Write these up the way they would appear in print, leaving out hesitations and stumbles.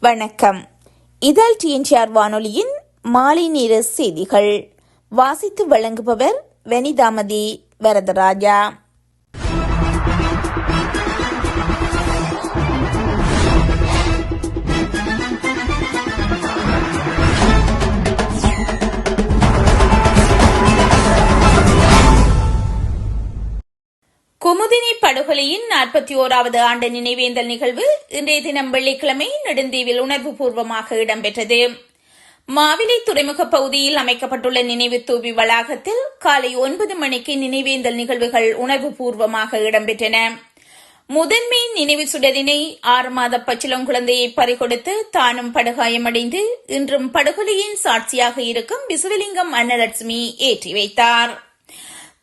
வணக்கம். இதழ் டிஎன்டிஆர் வானொலியின் மாலை நேர செய்திகள் வாசித்து வழங்குபவர் வனிதாமதி வரதராஜா. குமுதினி படுகொலையின் 41வது ஆண்டு நினைவேந்தல் நிகழ்வு இன்றைய தினம் வெள்ளிக்கிழமை நெடுந்தீவில் உணர்வுபூர்வமாக இடம்பெற்றது. மாவிலை துறைமுக பகுதியில் அமைக்கப்பட்டுள்ள நினைவு தூவி வளாகத்தில் காலை 9 மணிக்கு நினைவேந்தல் நிகழ்வுகள் உணர்வுபூர்வமாக இடம்பெற்றன. முதன்மை நினைவு சுடரினை 6 மாத பச்சிளங்குழந்தையை பறிகொடுத்து தானும் படுகாயமடைந்து இன்றும் படுகொலையின் சாட்சியாக இருக்கும் விசுவலிங்கம் அன்னலட்சுமி ஏற்றி வைத்தார்.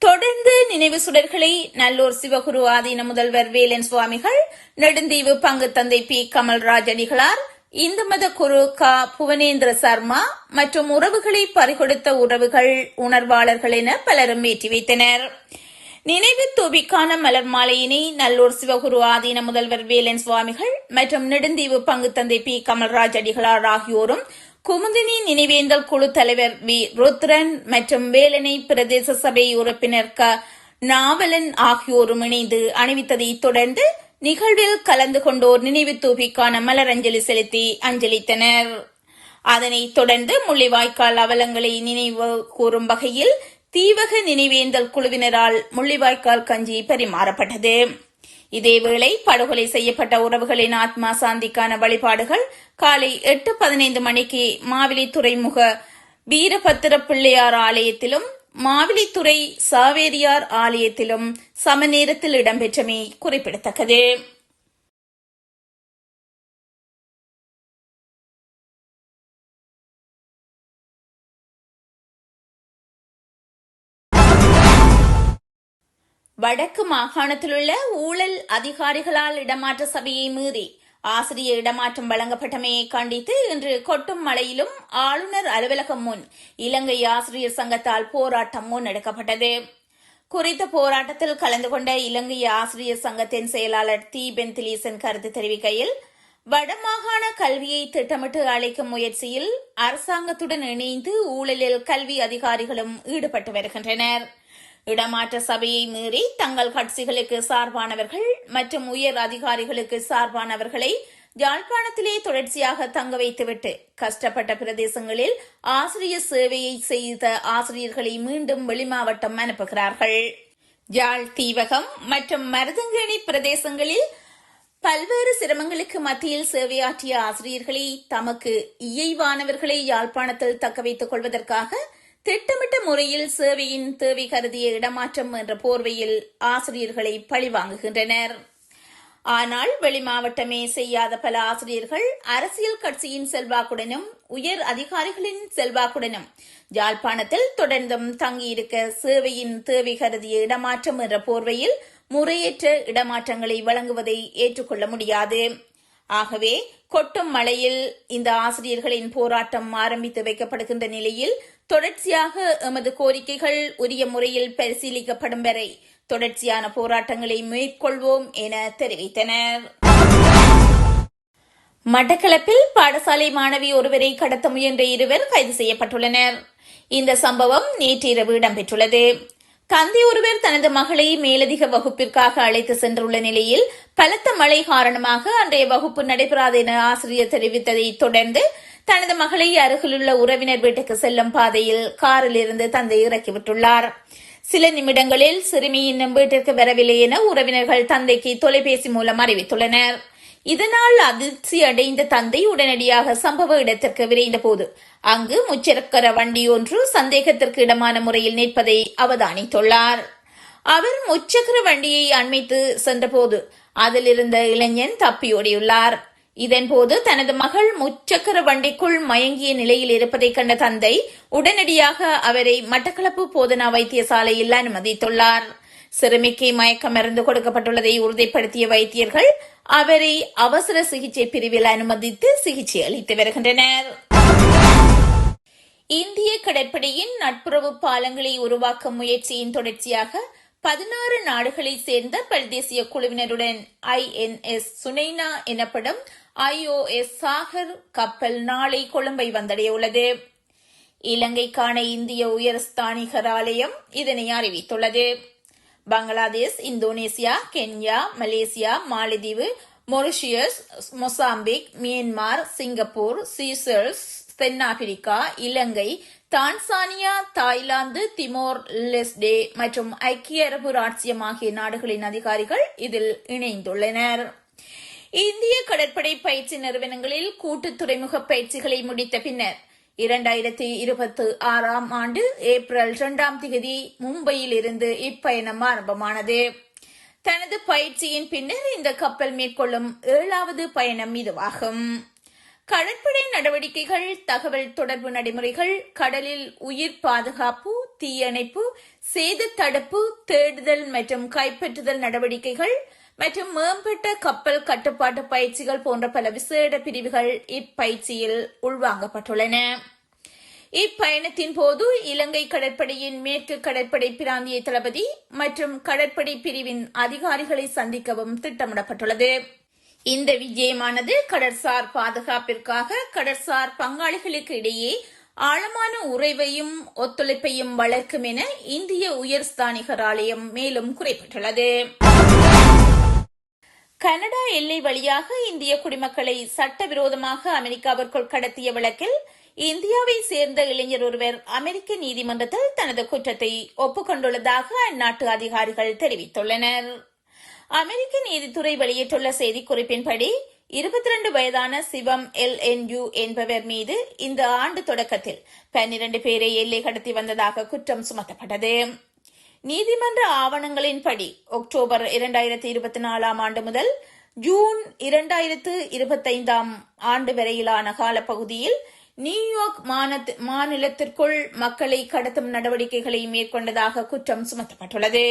தொடர்ந்து நினைவு சுடர்களை நல்லூர் சிவகுரு ஆதீன முதல்வர் வேலன் சுவாமிகள், நெடுந்தீவு பங்கு தந்தை பி கமல்ராஜ் அடிகளார், இந்து மத குரு க புவனேந்திர சர்மா மற்றும் உறவுகளை பறிகொடுத்த உறவுகள், உணர்வாளர்கள் என பலரும் ஏற்றி வைத்தனர். நினைவு தூபிக்கான மலர் மாலையினை நல்லூர் சிவகுரு ஆதீன முதல்வர் வேலன் சுவாமிகள் மற்றும் நெடுந்தீவு பங்கு தந்தை பி கமல்ராஜ் அடிகளார் ஆகியோரும் குமுதினி நினைவேந்தல் குழு தலைவர் வி ருத்ரன் மற்றும் வேலனை பிரதேச சபை உறுப்பினர் க நாவலன் ஆகியோரும் இணைந்து அணிவித்ததை தொடர்ந்து நிகழ்வில் கலந்து கொண்டோர் நினைவு தூபிக்கான மலரஞ்சலி செலுத்தி அஞ்சலித்தனர். அதனைத் தொடர்ந்து முள்ளிவாய்க்கால் அவலங்களை நினைவு கூறும் வகையில் தீவக நினைவேந்தல் குழுவினரால் முள்ளிவாய்க்கால் கஞ்சி பரிமாறப்பட்டது. இதேவேளை படுகொலை செய்யப்பட்ட உறவுகளின் ஆத்மா சாந்திக்கான வழிபாடுகள் காலை 8:15 மணிக்கு மாவிலை துறைமுக வீரபத்திர பிள்ளையார் ஆலயத்திலும் மாவிலித்துறை சாவேரியார் ஆலயத்திலும் சமநேரத்தில் இடம்பெற்றமை குறிப்பிடத்தக்கது. வடக்கு மாகாணத்திலுள்ள ஊழல் அதிகாரிகளால் இடமாற்ற சபையை மீறி ஆசிரியர் இடமாற்றம் வழங்கப்பட்டமையை கண்டித்து இன்று கொட்டும் மழையிலும் ஆளுநர் அலுவலகம் முன் இலங்கை ஆசிரியர் சங்கத்தால் போராட்டம் முன்னெடுக்கப்பட்டது. குறித்த போராட்டத்தில் கலந்து கொண்ட இலங்கை ஆசிரியர் சங்கத்தின் செயலாளர் தி பென்திலீசன் கருத்து தெரிவிக்கையில், வடமாகாண கல்வியை திட்டமிட்டு அளிக்கும் முயற்சியில் அரசாங்கத்துடன் இணைந்து ஊழலில் கல்வி அதிகாரிகளும் ஈடுபட்டு வருகின்றனர். இடமாற்ற சபையை மீறி தங்கள் கட்சிகளுக்கு சார்பானவர்கள் மற்றும் உயர் அதிகாரிகளுக்கு சார்பானவர்களை யாழ்ப்பாணத்திலே தொடர்ச்சியாக தங்க வைத்துவிட்டு கஷ்டப்பட்ட பிரதேசங்களில் ஆசிரியர் சேவையை செய்த ஆசிரியர்களை மீண்டும் வெளிமாவட்டம் அனுப்புகிறார்கள். யாழ் தீவகம் மற்றும் மருதங்கேணி பிரதேசங்களில் பல்வேறு சிரமங்களுக்கு மத்தியில் சேவையாற்றிய ஆசிரியர்களை தமக்கு இயைவானவர்களை யாழ்ப்பாணத்தில் தக்க வைத்துக் கொள்வதற்காக திட்டமிட்ட முறையில் சேவையின் தேவை கருதிய இடமாற்றம் என்ற போர்வையில் ஆசிரியர்களை பழிவாங்குகின்றனர். ஆனால் வெளிமாவட்டமே செய்யாத பல ஆசிரியர்கள் அரசியல் கட்சியின் செல்வாக்குடனும் உயர் அதிகாரிகளின் செல்வாக்குடனும் யாழ்ப்பாணத்தில் தொடர்ந்தும் தங்கியிருக்க சேவையின் தேவை கருதிய இடமாற்றம் என்ற போர்வையில் முறையற்ற இடமாற்றங்களை வழங்குவதை ஏற்றுக்கொள்ள முடியாது. ஆகவே கொட்டும் மழையில் இந்த ஆசிரியர்களின் போராட்டம் ஆரம்பித்து வைக்கப்படுகின்ற நிலையில் தொடர்ச்சியாக எமது கோரிக்கைகள் உரிய முறையில் பரிசீலிக்கப்படும் வரை தொடர்ச்சியான போராட்டங்களை மேற்கொள்வோம் என தெரிவித்தனர். மட்டக்களப்பில் பாடசாலை மாணவி ஒருவரை கடத்த முயன்ற இருவர் கைது செய்யப்பட்டுள்ளனர். இந்த சம்பவம் நேற்றிரவு இடம்பெற்றுள்ளது. தந்தை ஒருவர் தனது மகளை மேலதிக வகுப்பிற்காக அழைத்து சென்றுள்ள நிலையில் பலத்த மழை காரணமாக அன்றைய வகுப்பு நடைபெறாது என ஆசிரியர் தெரிவித்ததை தொடர்ந்து தனது மகளை அருகிலுள்ள உறவினர் வீட்டுக்கு செல்லும் பாதையில் காரில் இருந்து தந்தை இறக்கிவிட்டுள்ளார். சில நிமிடங்களில் சிறுமி இன்னும் வீட்டிற்கு வரவில்லை என உறவினர்கள் தந்தைக்கு தொலைபேசி மூலம் அறிவித்துள்ளனர். இதனால் அதிர்ச்சி அடைந்த தந்தை உடனடியாக சம்பவ இடத்திற்கு விரைந்தபோது அங்கு முச்சக்கர வண்டி ஒன்று சந்தேகத்திற்கு இடமான முறையில் நிற்பதை அவதானித்துள்ளார். அவர் முச்சக்கர வண்டியை அண்மைத்து சென்றபோது அதிலிருந்த இளைஞன் தப்பியோடியுள்ளார். இதன்போது தனது மகள் முச்சக்கர வண்டிக்குள் மயங்கிய நிலையில் இருப்பதை கண்ட தந்தை உடனடியாக அவரை மட்டக்களப்பு போதனா வைத்தியசாலையில் அனுமதித்துள்ளார். சிறுமிக்கு மயக்க மருந்து கொடுக்கப்பட்டுள்ளதை உறுதிப்படுத்திய வைத்தியர்கள் அவரை அவசர சிகிச்சை பிரிவில் அனுமதித்து சிகிச்சை அளித்து வருகின்றனர். இந்திய கடற்படையின் நட்புறவு பாலங்களை உருவாக்கும் முயற்சியின் தொடர்ச்சியாக 16 நாடுகளைச் சேர்ந்த பல்தேசிய குழுவினருடன் INS சுனைனா எனப்படும் IOS சாகர் கப்பல் நாளை கொழும்பை வந்தடையுள்ளது. இலங்கைக்கான இந்திய உயர்ஸ்தானிகர் ஆலயம் இதனை அறிவித்துள்ளது. பங்களாதேஷ், இந்தோனேசியா, கென்யா, மலேசியா, மாலத்தீவு, Mauritius, Mozambique, Myanmar, Singapore, Seychelles, தென்னாப்பிரிக்கா, இலங்கை, தான்சானியா, தாய்லாந்து, திமோர் லெஸ்டே மற்றும் ஐக்கிய அரபு ராச்சியம் ஆகிய நாடுகளின் அதிகாரிகள் இதில் இணைந்துள்ளனர். இந்திய கடற்படை பயிற்சி நிறுவனங்களில் கூட்டு துறைமுக பயிற்சிகளை முடித்த பின்னர் 2026 ஆண்டு ஏப்ரல் 2 மும்பையில் இருந்து இப்பயணம் ஆரம்பமானது. தனது பயிற்சியின் பின்னர் இந்த கப்பல் மேற்கொள்ளும் 7வது பயணம் இதுவாகும். கடற்படை நடவடிக்கைகள், தகவல் தொடர்பு நடைமுறைகள், கடலில் உயிர் பாதுகாப்பு, தீயணைப்பு, சேத தடுப்பு, தேடுதல் மற்றும் கைப்பற்றுதல் நடவடிக்கைகள் மற்றும் மேம்பட்ட கப்பல் கட்டுப்பாட்டு பயிற்சிகள் போன்ற பல விசேட பிரிவுகள் இப்பயிற்சியில் உள்வாங்கப்பட்டுள்ளன. இப்பயணத்தின் போது இலங்கை கடற்படையின் மேற்கு கடற்படை பிராந்திய தளபதி மற்றும் கடற்படை பிரிவின் அதிகாரிகளை சந்திக்கவும் திட்டமிடப்பட்டுள்ளது. இந்த விஜயமானது கடற்சார் பாதுகாப்பிற்காக கடற்சார் பங்காளிகளுக்கு இடையே ஆழமான உறவையும் ஒத்துழைப்பையும் வளர்க்கும் என இந்திய உயர்ஸ்தானிகர் ஆலயம் மேலும் குறிப்பிட்டுள்ளது. கனடா எல்லை வழியாக இந்திய குடிமக்களை சட்டவிரோதமாக அமெரிக்காவிற்குள் கடத்திய வழக்கில் இந்தியாவை சேர்ந்த இளைஞர் ஒருவர் அமெரிக்க நீதிமன்றத்தில் தனது குற்றத்தை ஒப்புக்கொண்டுள்ளதாக அந்நாட்டு அதிகாரிகள் தெரிவித்துள்ளனர். அமெரிக்க நீதித்துறை வெளியிட்டுள்ள செய்திக்குறிப்பின்படி 22 வயதான சிவம் LNU என்பவர் மீது இந்த ஆண்டு தொடக்கத்தில் 12 பேரை எல்லை கடத்தி வந்ததாக குற்றம் சுமத்தப்பட்டது. நீதிமன்ற ஆவணங்களின்படி அக்டோபர் 2024 ஆண்டு முதல் ஜூன் 2025 ஆண்டு வரையிலான காலப்பகுதியில் நியூயார்க் மாநிலத்திற்குள் மக்களை கடத்தும் நடவடிக்கைகளை மேற்கொண்டதாக குற்றம் சுமத்தப்பட்டுள்ளது.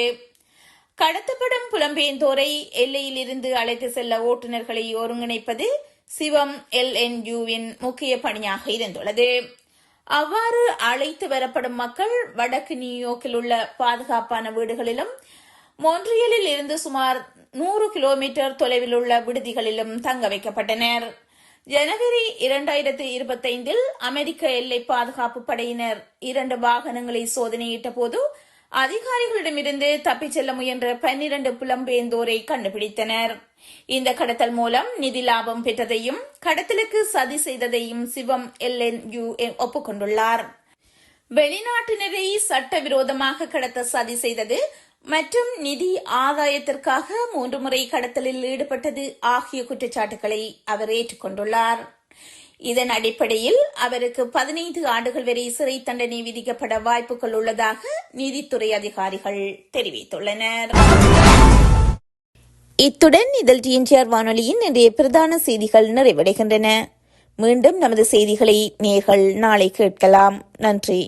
கடத்தப்படும் புலம்பெயர்ந்தோரை எல்லையில் இருந்து அழைத்து செல்ல ஓட்டுநர்களை ஒருங்கிணைப்பது சிவம் LNUவின் முக்கிய பணியாக இருந்துள்ளது. அவ்வாறு அழைத்து வரப்படும் மக்கள் வடக்கு நியூயார்க்கில் உள்ள பாதுகாப்பான வீடுகளிலும் மொன்றியலில் இருந்து சுமார் 100 கிலோமீட்டர் தொலைவில் உள்ள விடுதிகளிலும் தங்க வைக்கப்பட்டனர். ஜனவரி 2025 அமெரிக்க எல்லை பாதுகாப்பு படையினர் 2 வாகனங்களை சோதனையிட்ட போது அதிகாரிகளிடமிருந்து தப்பிச் செல்ல முயன்ற 12 புலம்பெயர்ந்தோரை கண்டுபிடித்தனர். இந்த கடத்தல் மூலம் நிதி லாபம் பெற்றதையும் கடத்தலுக்கு சதி செய்ததையும் சிவம் LNU ஒப்புக்கொண்டுள்ளார். வெளிநாட்டினரை சட்டவிரோதமாக கடத்த சதி செய்தது மற்றும் நிதி ஆதாயத்திற்காக 3 முறை கடத்தலில் ஈடுபட்டது ஆகிய குற்றச்சாட்டுகளை அவர் ஏற்றுக்கொண்டுள்ளார். இதன் அடிப்படையில் அவருக்கு 15 ஆண்டுகள் வரை சிறை தண்டனை விதிக்கப்பட வாய்ப்புகள் உள்ளதாக நீதித்துறை அதிகாரிகள் தெரிவித்துள்ளனர். இத்துடன் இதில் TNTR வானொலியின் இன்றைய பிரதான செய்திகள் நிறைவடைகின்றன. மீண்டும் நமது செய்திகளை நேயர்கள் நாளை கேட்கலாம். நன்றி.